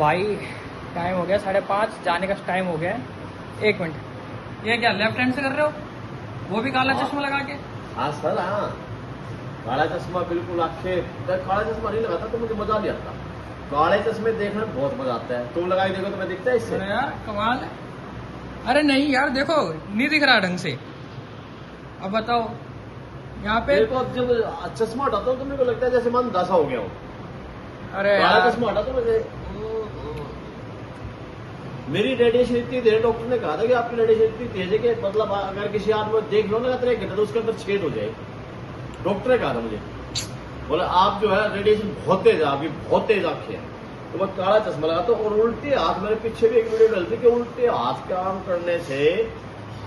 भाई टाइम हो गया 5:30, जाने का टाइम हो गया है। 1 मिनट, ये क्या लेफ्ट हैंड से कर रहे हो? वो भी काला चश्मा लगा के? हाँ सर, हाँ काला चश्मा बिल्कुल आखे। काला चश्मा नहीं लगाता तो मुझे मजा नहीं आता। काले चश्मे देखने में बहुत मजा आता है। तुम लगा के देखो तुम्हें दिखता है इससे? अरे यार कमाल है। अरे नहीं यार देखो, नहीं दिख रहा ढंग से। अब बताओ यहाँ पे। मेरे को अब जब चश्मा हटाता हूँ तो मेरे को लगता है जैसे मन दशा हो गया हो। अरे काला यार चश्मा हटाता हूँ मेरी रेडिएशन इतनी देर, डॉक्टर ने कहा था कि आपकी रेडिएशन इतनी तेज है कि मतलब अगर किसी आदमी को देख लो ना 3 घंटे तो उसके अंदर छेद हो जाए। डॉक्टर ने कहा था मुझे, बोले आप जो है रेडिएशन बहुत तेज है, आपकी बहुत तेज आंखें हैं। तो मैं काला चश्मा लगाता हूँ और उल्टे हाथ, मेरे पीछे भी एक वीडियो डलती कि उल्टे हाथ काम करने से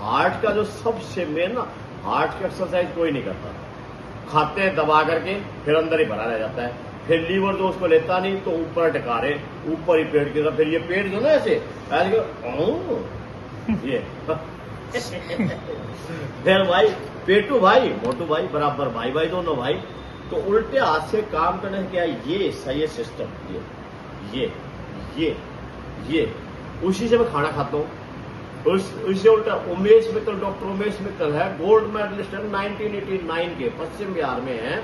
हार्ट का जो सबसे मेन ना, हार्ट की एक्सरसाइज कोई नहीं करता। खाते हैं दबा करके, फिर अंदर ही भरा रह जाता है। फिर लीवर जो उसको लेता नहीं तो ऊपर टकारे, ऊपर ही पेट की तरफ। फिर ये पेट जो ना ऐसे ये फिर भाई पेटू भाई मोटू भाई बराबर, भाई भाई दोनों भाई। तो उल्टे हाथ से काम करने से क्या ये सही है सिस्टम। ये उसी से मैं खाना खाता हूँ। उससे उल्टा उमेश मित्तल, डॉक्टर उमेश मित्तल है, गोल्ड मेडलिस्ट है 1989 के, पश्चिम बिहार में है,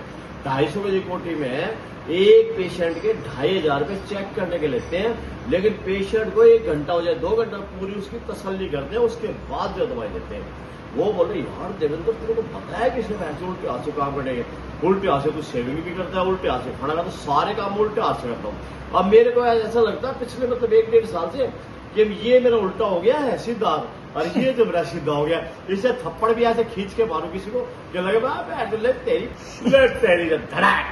250 की कोटी में है। एक पेशेंट के 2500 रुपए चेक करने के लेते हैं, लेकिन पेशेंट को 1 घंटा हो जाए 2 घंटा पूरी उसकी तसल्ली करते हैं, उसके बाद जो दवाई देते हैं। वो बोले यार देवेंद्र तेरे को पता है कि सिर्फ ऐसे उल्टे हाथ से काम करने के, उल्टे हाथ से तू सेविंग भी करता है, उल्टे हाथ से खाना खाता, सारे काम उल्टे हाथ से करता हूँ। अब मेरे को ऐसा लगता है पिछले मतलब 1-1.5 साल से कि ये मेरा उल्टा हो गया है सीधा, और ये जो मेरा सीधा हो गया, इससे थप्पड़ भी ऐसे खींच के मारू किसी को कि लगे तेरी धड़ाक।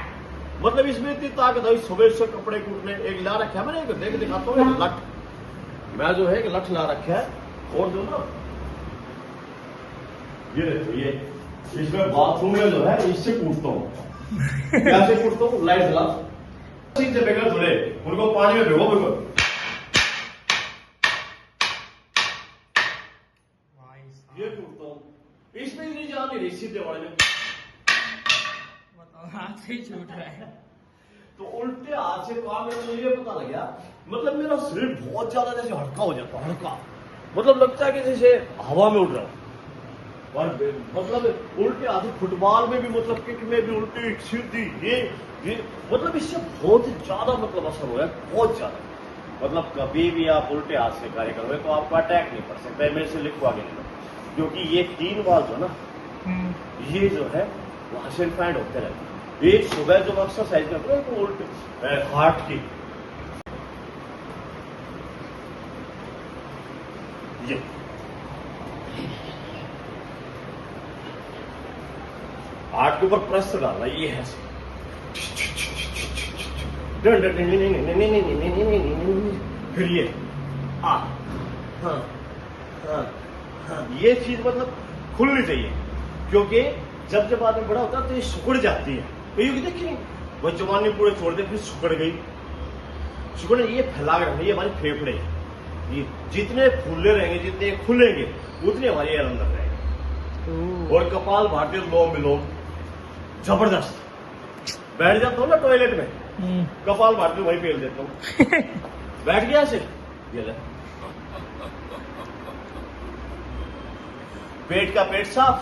मतलब इसमें इतनी ताकत है। सुबह से कपड़े कूटने एक ला रखा है मैंने, एक देख दिखाता हूँ, लठ मैं जो है एक लठ ला रखा है। और जो ना ये देखो, ये इसमें बाथरूम में जो है इससे कूटता हूँ। कैसे कूटता हूँ? लाइट जला से बगैर धुले उनको पानी में भिगो बिल्कुल। ये कूटता हूँ, इसमें ही नहीं जा नहीं रही सीधे वाले में। हाथ से ही छूट रहा है। तो उल्टे हाथ से काम में मुझे ये पता लग गया, मतलब मेरा शरीर बहुत ज्यादा जैसे हल्का हो जाता है, हल्का मतलब लगता है कि जैसे हवा में उड़ रहा हूं। और मतलब उल्टे हाथ से फुटबॉल में भी, मतलब किक में भी उल्टी सीधी ये मतलब इससे बहुत ज्यादा मतलब असर हुआ है, बहुत ज्यादा। मतलब कभी भी आप उल्टे हाथ से कार्य करोगे तो आपको अटैक नहीं पड़ सकता है। मेरे से लिखवा के नहीं, क्योंकि ये 3 बार जो ना ये जो है वहां से इन्फाइंड होते रहते हैं। एक सुबह जब एक्सरसाइज करते हैं तो उल्टे हार्ट की ये हार्ट के ऊपर प्रेस डालना, ये है फिर ये हाँ हाँ हाँ, ये चीज मतलब खुलनी चाहिए, क्योंकि जब आदमी बड़ा होता है तो ये सुकड़ जाती है। तो ये देखिए नहीं, वह जवानी पूरे छोड़ दे फिर सुकड़ गई। सुकड़ ये फैला के रखना, ये हमारे फेफड़े, ये जितने फूले रहेंगे, जितने खुलेंगे, उतने हमारे एयर अंदर रहेंगे। और कपाल भारती लोम विलोम जबरदस्त। बैठ जाता हूँ ना टॉयलेट में, कपाल भारती वहीं फेल देता हूँ। बैठ गया ऐसे, ये ले पेट का पेट साफ,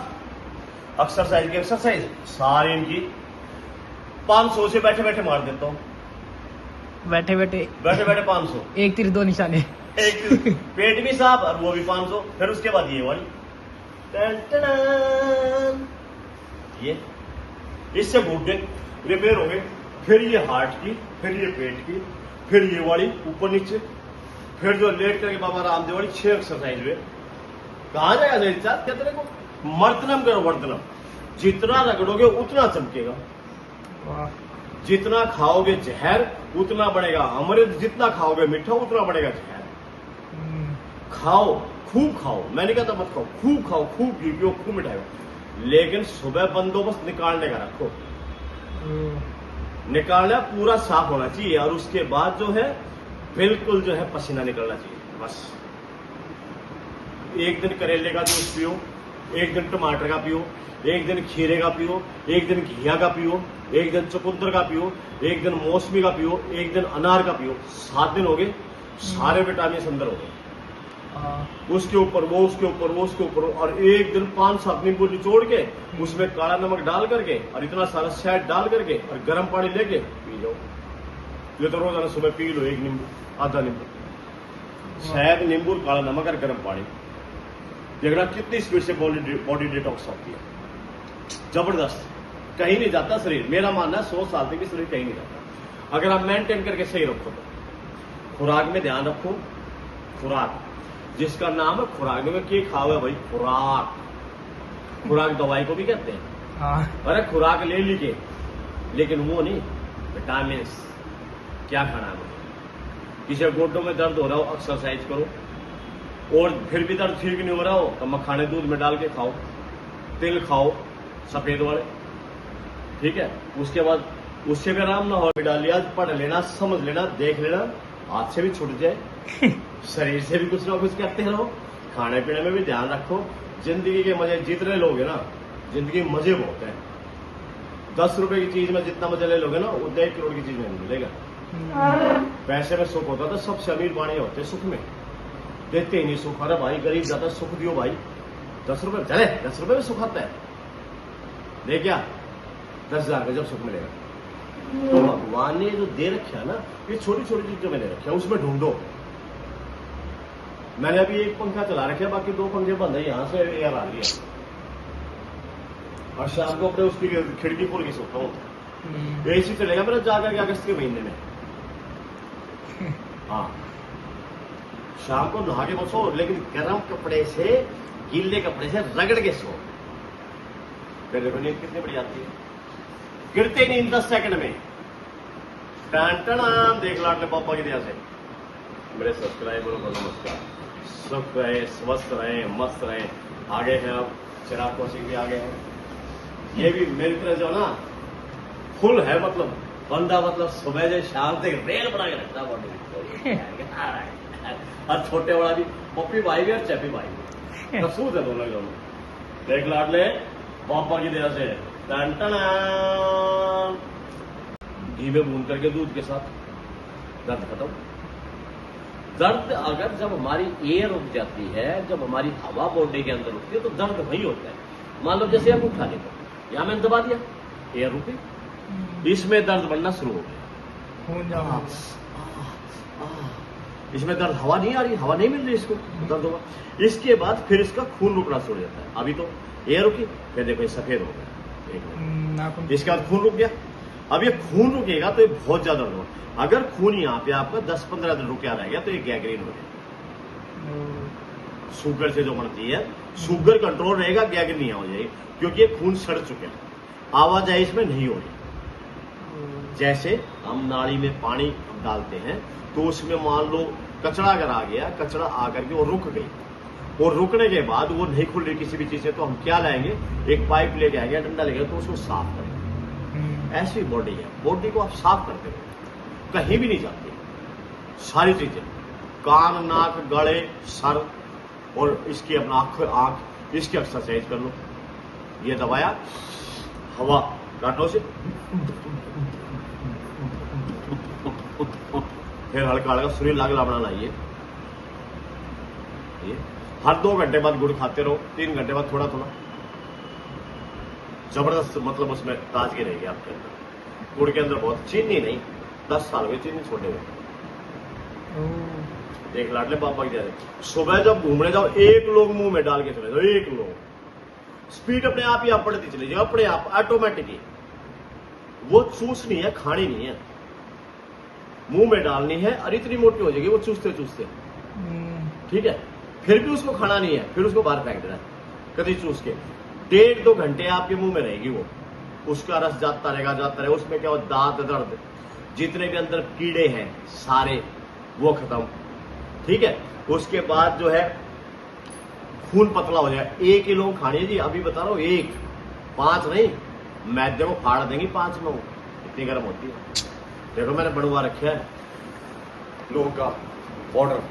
एक्सरसाइज की एक्सरसाइज, सारी इनकी 500 से बैठे बैठे मार देता हूँ। बैठे बैठे 500, 1 तीर 2 निशाने। एक पेट भी साफ और वो भी 500। फिर उसके बाद ये वाली ये, इससे घुटने रिपेयर हो गए। फिर ये हार्ट की, फिर ये पेट की, फिर ये वाली ऊपर नीचे, फिर जो लेट करके बाबा रामदेव वाली 6 एक्सरसाइज हुए। कहा जाएगा तेरे को? मर्दनम करो, मर्दनम। जितना रगड़ोगे उतना चमकेगा, जितना खाओगे जहर उतना बढ़ेगा अमृत, जितना खाओगे मीठा उतना बढ़ेगा जहर। खाओ, खूब खाओ, मैंने कहा था मत खाओ, खूब खाओ, खूब घी पियो, खूब मिठाई खाओ, लेकिन सुबह बंदोबस्त निकालने का रखो। निकालना पूरा साफ होना चाहिए, और उसके बाद जो है बिल्कुल जो है पसीना निकलना चाहिए। बस एक दिन करेले का जूस पियो, एक दिन टमाटर का पियो, एक दिन खीरे का पियो, एक दिन घिया का पियो, एक दिन चुकंदर का पियो, एक दिन मौसमी का पियो, एक दिन अनार का पियो। 7 दिन हो गए। सारे विटामिन अंदर हो गए। हाँ। उसके ऊपर वो, उसके ऊपर वो, उसके ऊपर, और एक दिन 5-7 नींबू निचोड़ के उसमें काला नमक डाल करके और इतना सारा शहद डाल करके और गर्म पानी लेके पी जाओ। ये तो रोजाना सुबह पी लो, एक नींबू, आधा नींबू, शहद, नींबू, काला नमक और गर्म पानी। देखना कितनी स्पीड से बॉडी डिटॉक्स होती है, जबरदस्त। कहीं नहीं जाता शरीर, मेरा मानना है 100 साल तक भी शरीर कहीं नहीं जाता अगर आप मेंटेन करके सही रखो तो। खुराक में ध्यान रखो, खुराक जिसका नाम है खुराक में क्या खाओ है भाई, खुराक। खुराक दवाई को भी कहते हैं। हाँ। अरे खुराक ले लीजिए, लेकिन वो नहीं, विटामिन क्या खाना है। किसी गोड्डों में दर्द हो रहा हो, एक्सरसाइज करो, और फिर भी दर्द ठीक नहीं हो रहा हो तो मखाने दूध में डाल के खाओ, तिल खाओ सफेद वाले, ठीक है। उसके बाद उससे भी आराम ना हो, डाल लिया, पढ़ लेना, समझ लेना, देख लेना, हाथ से भी छूट जाए, शरीर से भी कुछ ना कुछ करते रहो, खाने पीने में भी ध्यान रखो। जिंदगी के मजे जितने लोगे ना, जिंदगी में मजे बहुत है। 10 रुपए की चीज में जितना मजा ले लोगे ना, उतना 1 करोड़ की चीज में नहीं मिलेगा। पैसे में सुख होता था, सबसे अमीर बाणी होते सुख में, देते ही नहीं सुख। अरे भाई गरीब ज्यादा सुख दियो भाई, 10 रुपए चले, 10 रुपए में सुख आता है, दे क्या 10,000 का जब सुख मिलेगा। तो भगवान ने जो दे रखा ना, ये छोटी छोटी चीजों में दे रखा, उसमें ढूंढो। मैंने अभी एक पंखा चला रखा है, बाकी 2 पंखे बंद है, यहां से एयर आ रही है, और शाम को अपने उसकी खिड़की खोल के सोता हूँ। एसी चलेगा मेरा जाकर के अगस्त के महीने में। हाँ, शाम को नहा के बसो, लेकिन गर्म कपड़े से, गीले कपड़े से रगड़ के सो। फिर देखो नींद कितनी बड़ी आती है, गिरते नहीं 10 सेकंड में। टन देख लाडले पापा की दया से मेरे सब्सक्राइबरों को नमस्कार, सुख रहे, स्वस्थ रहे, मस्त रहे। आगे हैं अब चिराग कौशिक भी आगे हैं, ये भी मेरी तरह जो ना फुल है, मतलब बंदा, मतलब सुबह से शाम तक रेल बना के रखता है बॉडी। और छोटे बड़ा भी, पप्पी भाई भी और चैपी भाई भी, कसूर है दोनों। देख लाडले पापा की दया से टन घी में भून करके दूध के साथ, दर्द खत्म। दर्द अगर जब हमारी एयर रुक जाती है, जब हमारी हवा बॉडी के अंदर रुकती है, तो दर्द वही होता है। मान लो जैसे आप उठा लेते, यहां मैंने दबा दिया, एयर रुकी, इसमें दर्द बढ़ना शुरू हो गया। इसमें दर्द, हवा नहीं आ रही, हवा नहीं मिल रही इसको, दर्द होगा। इसके बाद फिर इसका खून रुकना शुरू हो जाता है। अभी तो एयर रुकी, फिर देखो ये सफेद हो गया, इसके बाद खून रुक गया। अब ये खून रुकेगा तो ये बहुत ज्यादा दर्द होगा। अगर खून यहाँ पे आपका 10-15 दिन रुका रहेगा तो ये गैंग्रीन हो जाएगा। शुगर से जो बनती है, शुगर कंट्रोल रहेगा, गैंग्रीन नहीं हो जाएगी, क्योंकि ये खून सड़ चुके हैं, आवाजाही इसमें नहीं हो रही। जैसे हम नाली में पानी डालते हैं, तो उसमें मान लो कचरा अगर आ गया, कचरा आकर के वो रुक गई, और रुकने के बाद वो नहीं खुल रही किसी भी चीज से, तो हम क्या लाएंगे, एक पाइप लेके आएंगे, डंडा लेके, तो उसको साफ करेंगे। ऐसी बॉडी है, बॉडी को आप साफ करते हो, कहीं भी नहीं जाती, सारी चीजें, कान, नाक, गले, सर, और इसकी अपना आंख, इसकी एक्सरसाइज कर लो। ये दबाया, हवा काटो से, फिर हल्का हल्का सूर्य लागला बनाना। ये हर 2 घंटे बाद गुड़ खाते रहो, 3 घंटे बाद थोड़ा थोड़ा, जबरदस्त, मतलब उसमें ताजगी रहेगी आपके अंदर। गुड़ के अंदर बहुत, चीनी नहीं, 10 साल हुए चीनी छोड़े हुए। देख लाडले पापा की जैसे सुबह जब घूमने जाओ, 1 लोग मुंह में डाल के चले जाओ, 1 लोग, स्पीड अपने आप ही आप बढ़ती चली जाओ, अपने आप ऑटोमेटिकली। वो चूसनी है, खानी नहीं है, मुंह में डालनी है, और इतनी मोटी हो जाएगी वो चूसते चूसते, ठीक है। फिर भी उसको खाना नहीं है, फिर उसको बाहर फेंक देना है, कभी चूस के। 1.5-2 घंटे आपके मुंह में रहेगी वो, उसका रस जाता रहेगा। उसमें क्या हो, दांत दर्द, जितने भी अंदर कीड़े हैं सारे, वो खत्म, ठीक है। उसके बाद जो है खून पतला हो जाए। 1 ही लोग खानी है जी, अभी बता रहा हूं, 1, 5 नहीं, मैदे को फाड़ देंगी 5 लोग, इतनी गर्म होती है। देखो मैंने बनवा रखा है लोगों का बॉर्डर,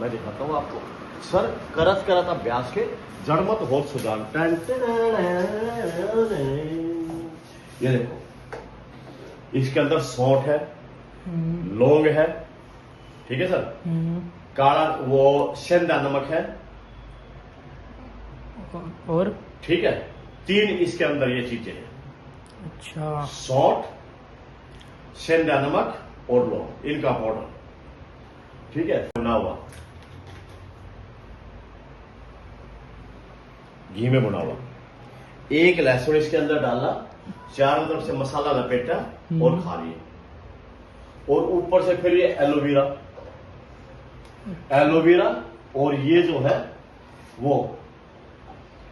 मैं दिखाता हूं आपको। सर करत करत अभ्यास के जड़मत हो सुजान। ये देखो, इसके अंदर सौंठ है, लौंग है, ठीक है सर, काला वो सेंधा नमक है, और ठीक है, 3 इसके अंदर ये चीजें हैं। अच्छा, सौंठ, सेंधा नमक और लौंग, इनका पाउडर, ठीक है, बना हुआ, घी में भुना हुआ। 1 लहसुन इसके अंदर डालना, चारों तरफ से मसाला लपेटा और खा लिए। और ऊपर से फिर ये एलोवेरा, एलोवेरा और ये जो है वो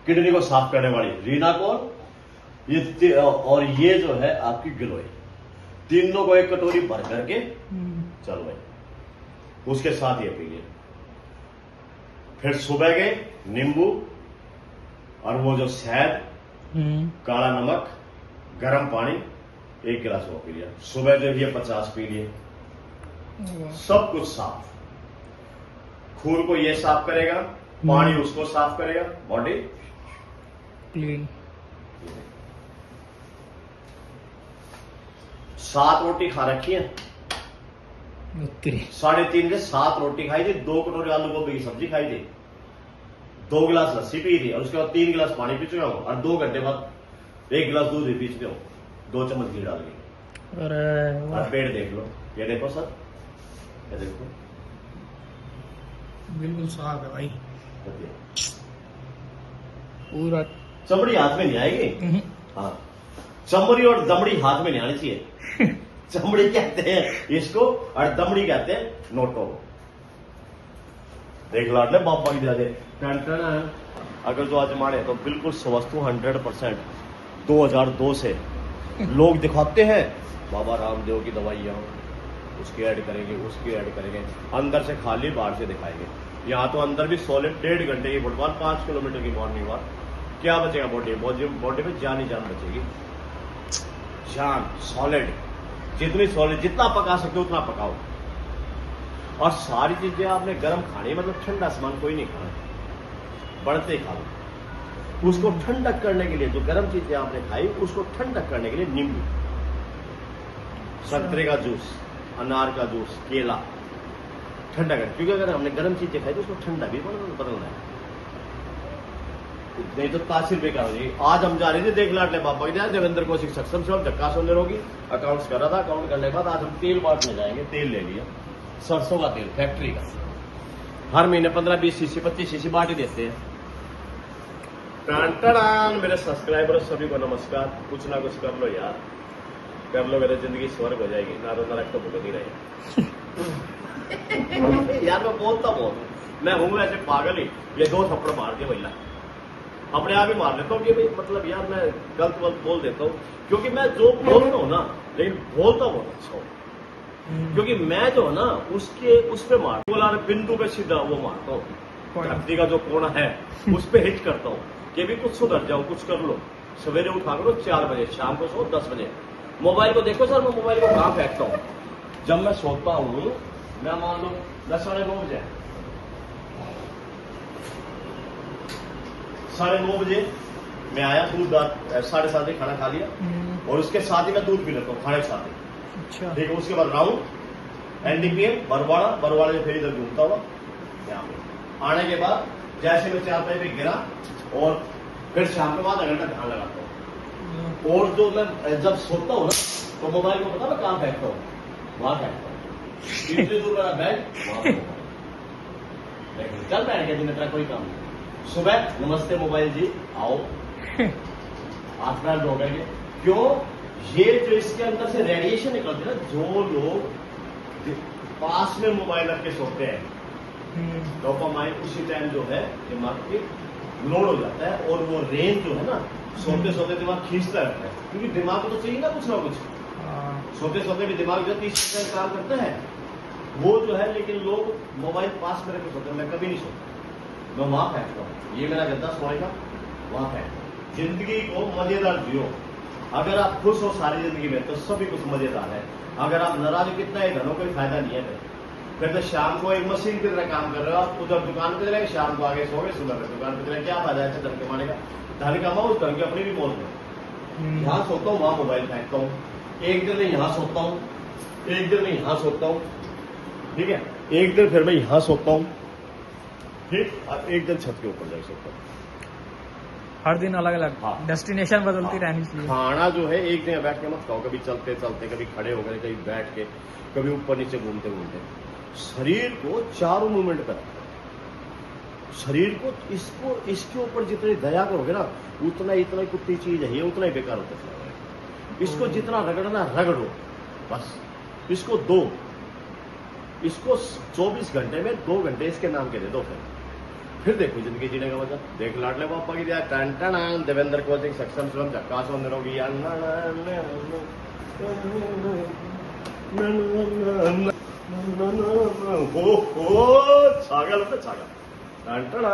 किडनी को साफ करने वाली रीनाकोल, ये और ये जो है आपकी गिलोय, तीनों को 1 कटोरी भर करके चल भाई, उसके साथ ये पीजिए। फिर सुबह के नींबू और वो जो शहद, काला नमक, गर्म पानी 1 गिलास वो पी लिया। सुबह जो ये 50 पी लिए। सब कुछ साफ, खून को ये साफ करेगा, पानी उसको साफ करेगा, बॉडी क्लीन। 7 रोटी खा रखी है, 3:30 के 7 रोटी खाई थी, 2 कटोरी आलू गोभी की सब्जी खाई थी, 2 गिलास लस्सी पी थी, और उसके बाद 3 गिलास पानी पी चुका हूं, और 2 घंटे बाद 1 गिलास दूध भी पी चुके हूं, 2 चम्मच घी डाल के। और पेट देख लो, ये देखो सर, ये देखो बिल्कुल साफ है भाई, पूरा। चमड़ी हाथ में नहीं आएगी। हाँ, चमड़ी और दमड़ी हाथ में नहीं आनी चाहिए। चमड़ी कहते हैं इसको और दमड़ी कहते हैं नोटों को। देख लाडले बापा की जाते अगर जो आज मारे तो बिल्कुल स्वस्तु 100%। 2002 से लोग दिखाते हैं बाबा रामदेव की दवाइयां, उसकी ऐड करेंगे, उसकी ऐड करेंगे, अंदर से खाली बाहर से दिखाएंगे। यहाँ तो अंदर भी सॉलिड 1.5 घंटे की फुटबॉल, 5 किलोमीटर की मॉर्निंग वॉक, क्या बचेगा बॉडी? बॉडी में जान ही जान बचेगी, जान सॉलिड, जितनी सॉलिड, जितना पका सकते हो उतना पकाओ। और सारी चीजें आपने गर्म खानी, मतलब ठंडा सामान कोई नहीं खाना, बढ़ते खाओ। उसको ठंडक करने के लिए जो गर्म चीजें आपने खाई, उसको ठंडक करने के लिए नींबू, संतरे का जूस, अनार का जूस, केला ठंडा कर, क्योंकि अगर हमने गर्म चीजें खाई तो उसको ठंडा भी बदलना है, नहीं तो तासीर बेकार हो जाएगी। आज हम जा रहे थे देख लाडले बाबा की, देवेंद्र कौशिक सक्षम से धक्का सुनने होगी, अकाउंट्स कर रहा था, अकाउंट करने के बाद आज हम तेल बांटने जाएंगे। तेल ले लिया, सरसों का तेल फैक्ट्री का, हर महीने 15-20 सीसी 25 सीसी बांट ही देते हैं। टान मेरे सब्सक्राइबर सभी को नमस्कार। कुछ ना कुछ कर लो यार, कर लो, मेरी जिंदगी स्वर्ग हो जाएगी, ना तो नरक तो भुगत ही रहेगा। यार मैं बोलता बहुत, मैं हूं ऐसे पागल ही, ये 2 थप्पड़ मार के भैया अपने आप ही मार लेता हूँ कि भाई मतलब यार मैं गलत बोल देता हूँ, क्योंकि मैं जो बोलता हूँ ना, लेकिन बोलता बहुत अच्छा हूँ, क्योंकि मैं जो है ना उसके उस पे मार बोला बिंदु पे सीधा वो मारता हूँ, धरती का जो कोना है उस पे हिट करता हूँ कि भी कुछ सुधर जाओ, कुछ कर लो। सवेरे उठा करो 4 बजे, शाम को सो 10 बजे। मोबाइल को देखो सर, मैं मोबाइल को कहाँ फेंकता हूँ? जब मैं सोता हूँ, मैं मान लो 10 साढ़े 9 बजे, 9:30 बजे मैं आया, दूध 7:30 बजे खाना खा लिया, और उसके साथ ही मैं दूध पी लेता हूँ खाने के साथ ही। अच्छा, ठीक है, उसके बाद राउंड एनडीपीएम बरवाड़ा से फिर इधर घूमता हुआ यहाँ पे आने के बाद जैसे मैं 4 बजे पे गिरा, और फिर शाम के बाद आधा घंटा ध्यान लगाता हूँ। और जो मैं जब सोता हूँ ना, तो मोबाइल को पता मैं कहाँ फेंकता हूँ? वहां फेंकता हूँ, इतनी दूर मेरा बैग वहां चल बैठ के दिन तेरा कोई काम नहीं। सुबह नमस्ते मोबाइल जी, आओ हाथ पैर धो करके। क्यों? ये जो इसके अंदर से रेडिएशन निकलती है ना, जो लोग पास में मोबाइल रख के सोते हैं, डोपामाइन उसी टाइम जो है दिमाग पे लोड हो जाता है, और वो रेंज जो है ना, सोते सोते दिमाग खींचता रहता है, क्योंकि दिमाग को तो चाहिए ना कुछ ना कुछ। सोते सोते भी दिमाग जो 30% काम करता है वो जो है, लेकिन लोग मोबाइल पास में रख के सोते हैं। मैं कभी नहीं सोता, मैं वहां फेंकता हूँ। ये मेरा गद्दा सोने का, वहां फेंकता हूँ। जिंदगी को मजेदार जियो। अगर आप खुश हो सारी जिंदगी में तो सभी कुछ मजेदार है। अगर आप नाराज हो, कितना ही धनो, कोई फायदा नहीं है। फिर तो शाम को एक मशीन की तरह काम कर रहे हो आप, उधर दुकान पे चले, शाम को आगे सो गए, सुबह में दुकान पे चले, क्या फायदा है धन कमाने का? धन कमाओ, उस धन की अपनी भी मौज में। यहाँ सोता हूँ, वहां मोबाइल फेंकता हूँ। एक दिन यहाँ सोता हूँ, एक दिन मैं यहाँ सोता हूँ, ठीक है, एक दिन फिर मैं यहाँ सोता हूँ, ठीक, और एक दिन छत के ऊपर जाके सोता हूँ। हर दिन अलग अलग हाँ। डेस्टिनेशन बदलती हाँ। रहनी चाहिए। खाना जो है एक दिन बैठ के मत खाओ, कभी चलते चलते, कभी खड़े हो गए, कभी बैठ के, कभी ऊपर नीचे घूमते घूमते। शरीर को चारों मूवमेंट पर रखो। शरीर को इसको इसके ऊपर जितनी दया करोगे ना, उतना इतना कुत्ती चीज है ये, उतना ही बेकार होता है। इसको जितना रगड़ना रगड़ो, बस इसको दो, इसको 24 घंटे में 2 घंटे इसके नाम के दे दो, फिर देखो जिंदगी जीने का मजा। देख लाडले पापा की दिया टन टन, देवेंद्र कोचिंग सक्षम स्वयं झक्कास होगी। छागल पे छागल टन टन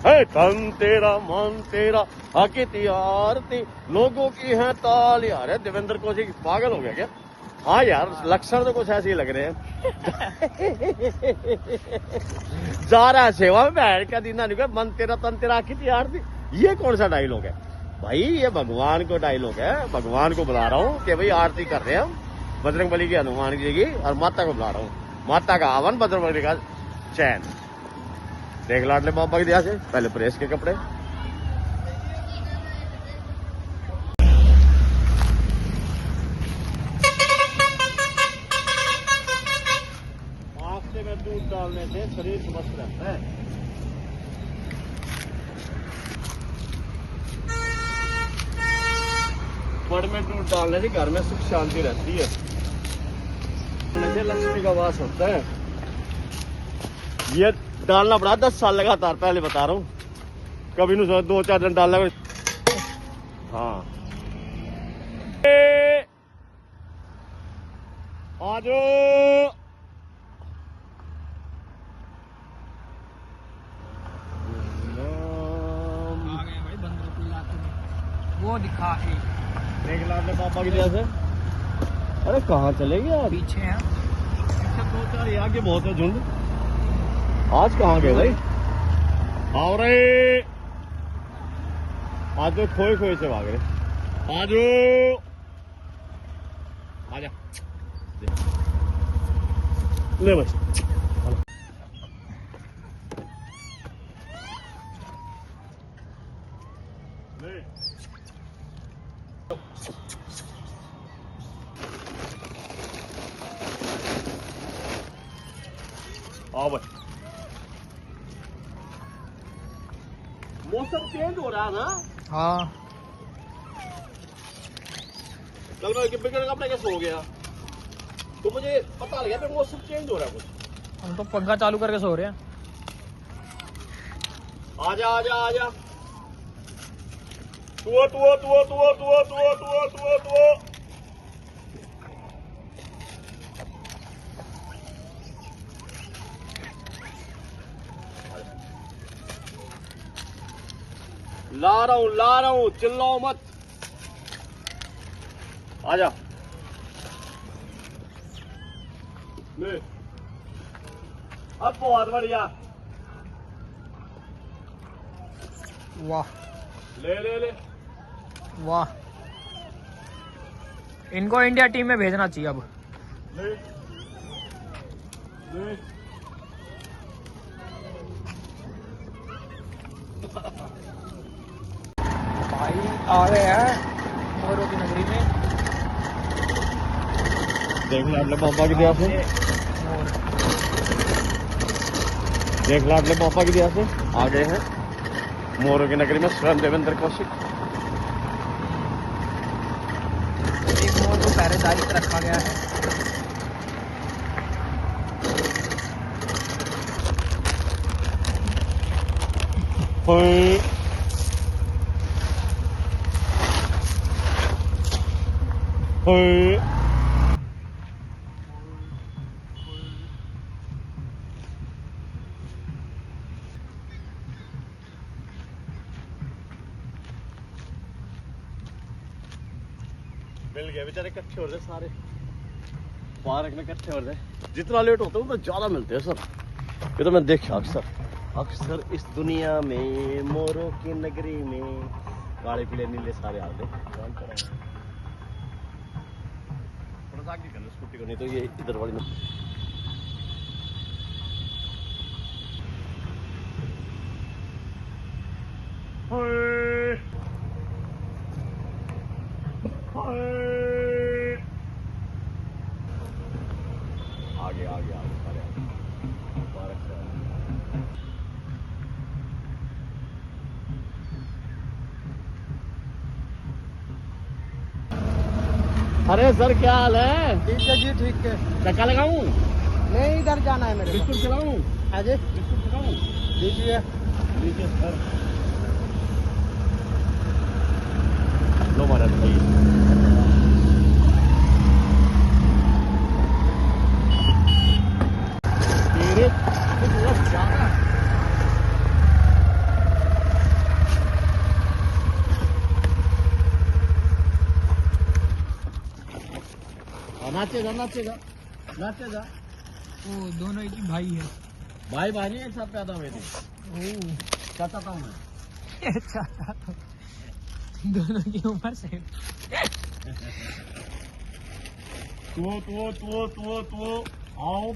है, तन तेरा मन तेरा आके आरती, लोगों की है ताली। अरे देवेंद्र कोचिंग पागल हो गया क्या? हाँ यार, लक्षण तो कुछ ऐसे ही लग रहे हैं। जा रहा है सेवा में, बैठ का दीना नहीं, मन तेरा तन तेरा आखिर आरती। ये कौन सा डायलॉग है भाई? ये भगवान को डायलॉग है। भगवान को बुला रहा हूँ कि भाई आरती कर रहे हैं हम बजरंग बली की, हनुमान जी की, और माता को बुला रहा हूँ। माता का आवन, बजरंग बली का चैन। देख लाडले बाबा की दया से पहले प्रेस के कपड़े। में दूध डालने से शरीर स्वस्थ रहता है। पड़ में दूध डालने से घर में सुख शांति रहती है, लक्ष्मी का वास होता है। ये डालना पड़ा 10 साल लगातार, पहले बता रहा हूँ, कभी नहीं 2-4 दिन डालना। हाँ आज वो दिखा के देख लाडले पापा की वजह से। अरे कहाँ चले गए आप? पीछे हैं। 2-4 यहाँ के बहुत है झुंड। आज कहाँ गए भाई? आओ रे, आज तो खोए खोए से भाग रहे। आज आजा ले बस। आओ भाई, मौसम चेंज हो रहा है ना। हाँ, कल मैं बिगड़ अपने कैसे हो गया तो मुझे पता लगा कि मौसम चेंज हो रहा है कुछ। हम तो पंखा चालू करके सो रहे हैं। आजा आजा आजा, तुआ तुआ तुआ तुआ तुआ तुआ तुआ तुआ तुआ। ला रहा हूं, चिल्लाओ मत। आजा ले, अब बहुत बढ़िया। वाह ले ले ले, वाह, इनको इंडिया टीम में भेजना चाहिए अब। ले ले। भाई आ गए हैं मोरों की नगरी में। देख लाडले पापा की दया से, मोर। देख लाडले पापा की दया से आ गए हैं मोरों की नगरी में स्वयं देवेंद्र कौशिक। एक मोर को पहरेदारी पे रखा गया है। मिल गए बेचारे, इकट्ठे हो रहे सारे पार्क में, इकट्ठे हो रहे। जितना लेट होता है उतना ज्यादा मिलते हैं सर। ये तो मैं देखा अक्सर इस दुनिया में, मोरों की नगरी में, काले पीले नीले सारे आते। बस आगे कर लो स्कूटी को, नहीं तो ये इधर वाली में। आगे आगे आगे सारे अरे सर क्या हाल है? ठीक है जी, ठीक है। धक्का लगाऊं? नहीं, इधर जाना है मेरे को। बिस्कुट खिलाऊं? अजय बिस्कुट खिलाऊं? लीजिए। लीजिए सर। लो महाराज भाई। तेरे कुछ लग जाना। नाचेगा नाचेगा नाचेगा। वो दोनों एक ही भाई है। भाई भाई नहीं एक साथ पैदा हुए थे। चाहता था मैं। अच्छा, दोनों की उम्र से। तो आओ।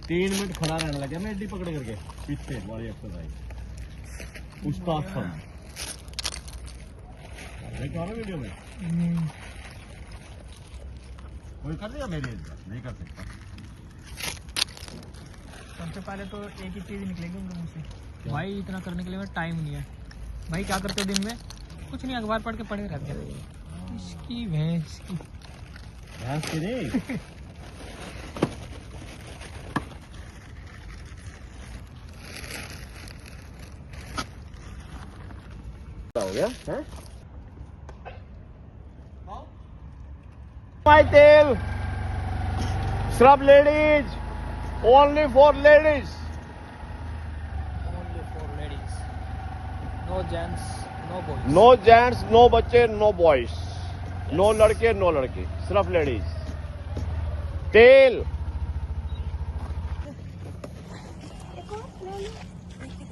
तीन मिनट खड़ा रहने लगे मैं एडी पकड़ करके पीछे वाली एक्सरसाइज उस्ताद सन देखा ना वीडियो में। कोई कर दिया मेरी नहीं कर सकता। सबसे पहले तो एक ही चीज निकलेगी उनके मुंह से, भाई इतना करने के लिए टाइम नहीं है। भाई क्या करते दिन में? कुछ नहीं, अखबार पढ़ के पढ़े रहते हैं। इसकी भैंस की नहीं। हो गया है माय तेल scrub ladies only for ladies. Only for ladies, no gents no boys. No gents no बच्चे नो बॉयज, नो लड़के नो लड़की, सिर्फ लेडीज। तेल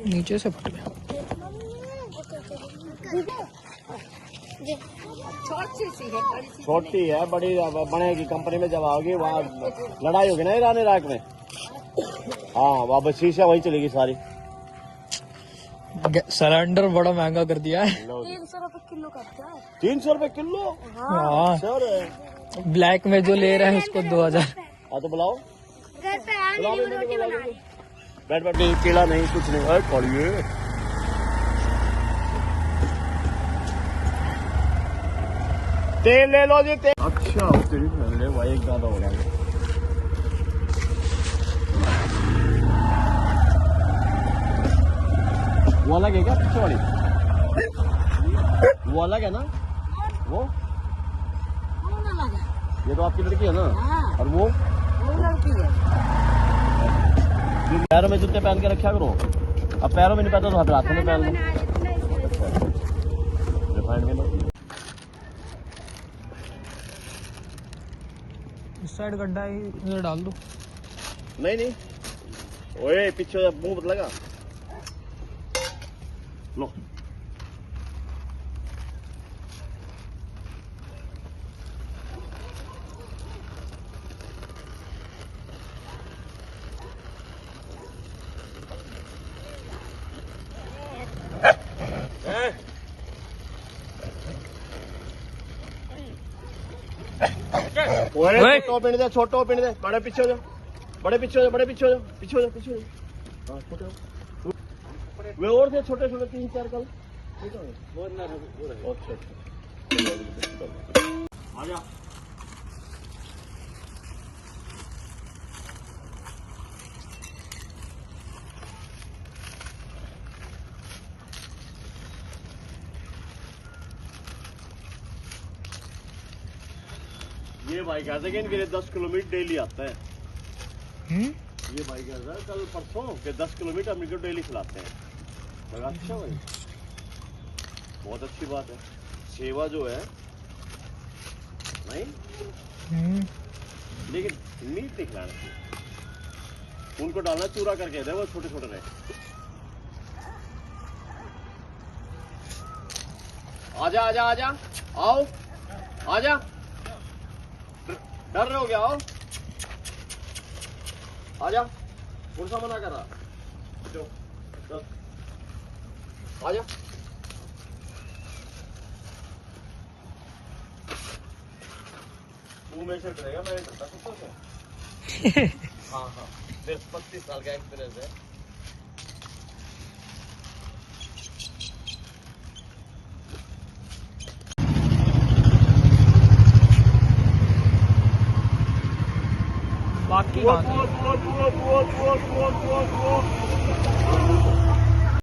नीचे से फट गया। छोटी है, बड़ी बनेगी कंपनी में जब आओगी वहाँ लड़ाई होगी ना ईरान इराक में। हाँ वहाँ बस शीशा वही चलेगी सारी। सिलेंडर बड़ा महंगा कर दिया है। 300 रुपए किलो करता है। 300 रुपए किलो? हाँ, सर ब्लैक में जो ले रहे हैं उसको 2000। हाँ तो बुलाओ। घर पे आ बुलाओ, मेरी रोटी बना रही। बैठ बैठ नहीं पीला नहीं कुछ नहीं है खोलिए। तेल ले लो जी तेल। अच्छा तेल ले भाई एक ज्यादा हो रहा है। वो अलग है क्या पीछे वाली? वो अलग है ना? वो ना लगा। ये तो आपकी लड़की है ना? हाँ। और वो लड़की है। पैरों में जूते पहन के रखा करो। अब पैरों में नहीं पहनता तो हाथों में पहन लो। रिफाइंड में लो। इस साइड गड्ढा है, इधर डाल दो। नहीं नहीं ओए पीछे मुंह मत लगा। लो ओए छोटो पिंड दे, छोटो पिंड दे, बड़े पीछे हो जाओ, बड़े पीछे हो जाओ, बड़े पीछे हो जाओ, पीछे हो जाओ, पीछे हो जाओ। हाँ छोटे वे और थे छोटे छोटे 3-4 कल। अच्छा आ जा। ये भाई कहते हैं कि इनके लिए 10 किलोमीटर डेली आता है। ये भाई कहता है कल परसों के 10 किलोमीटर हम इनको डेली खिलाते हैं। लगा अच्छा भाई, बहुत अच्छी बात है। सेवा जो है नहीं, लेकिन मीट नहीं खिलाना चाहिए। उनको डालना चूरा करके दे, वो छोटे छोटे रहे। आजा आजा आजा, आओ आजा, डर रहे हो क्या? आओ आजा, कौन सा मना कर रहा? चल आजा। तू मेरे से करेगा, मैं करता कुत्तों से। हाँ हाँ, मेरे 35 साल का एक्सपीरियंस है। बाकी वो